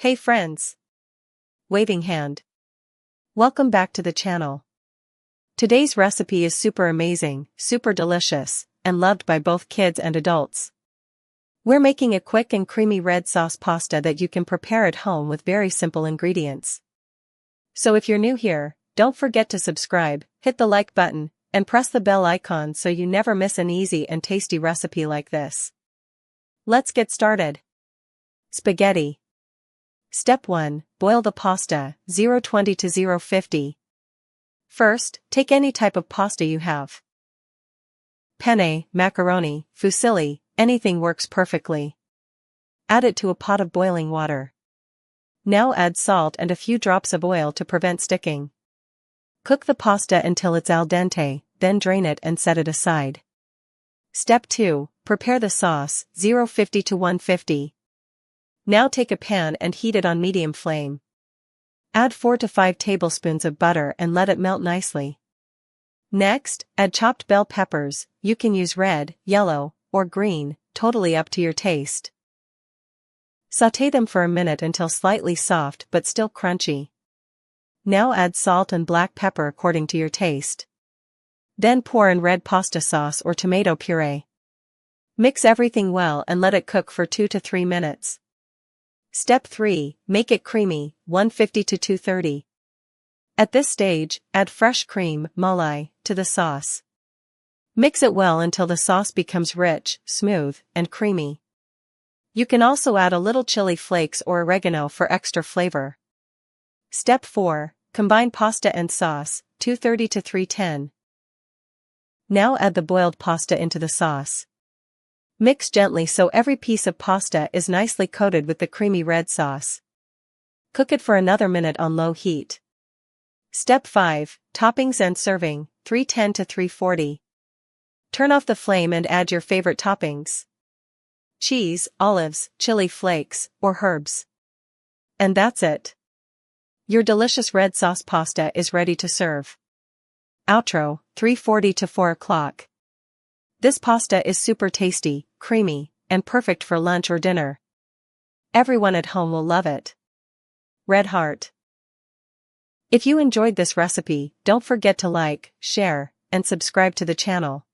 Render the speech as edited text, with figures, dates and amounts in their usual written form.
Hey friends! Waving hand. Welcome back to the channel. Today's recipe is super amazing, super delicious, and loved by both kids and adults. We're making a quick and creamy red sauce pasta that you can prepare at home with very simple ingredients. So if you're new here, don't forget to subscribe, hit the like button, and press the bell icon so you never miss an easy and tasty recipe like this. Let's get started. Spaghetti. Step 1. Boil the pasta, 020 to 050. First, take any type of pasta you have. Penne, macaroni, fusilli, anything works perfectly. Add it to a pot of boiling water. Now add salt and a few drops of oil to prevent sticking. Cook the pasta until it's al dente, then drain it and set it aside. Step 2. Prepare the sauce, 050 to 150. Now take a pan and heat it on medium flame. Add 4 to 5 tablespoons of butter and let it melt nicely. Next, add chopped bell peppers. You can use red, yellow, or green, totally up to your taste. Sauté them for a minute until slightly soft but still crunchy. Now add salt and black pepper according to your taste. Then pour in red pasta sauce or tomato puree. Mix everything well and let it cook for 2 to 3 minutes. Step 3. Make it creamy, 150 to 230. At this stage, add fresh cream, malai, to the sauce. Mix it well until the sauce becomes rich, smooth, and creamy. You can also add a little chili flakes or oregano for extra flavor. Step 4. Combine pasta and sauce, 230 to 310. Now add the boiled pasta into the sauce. Mix gently so every piece of pasta is nicely coated with the creamy red sauce. Cook it for another minute on low heat. Step 5. Toppings and serving, 310 to 340. Turn off the flame and add your favorite toppings. Cheese, olives, chili flakes, or herbs. And that's it. Your delicious red sauce pasta is ready to serve. Outro, 3:40 to 4 o'clock. This pasta is super tasty, creamy, and perfect for lunch or dinner. Everyone at home will love it. Red heart. If you enjoyed this recipe, don't forget to like, share, and subscribe to the channel.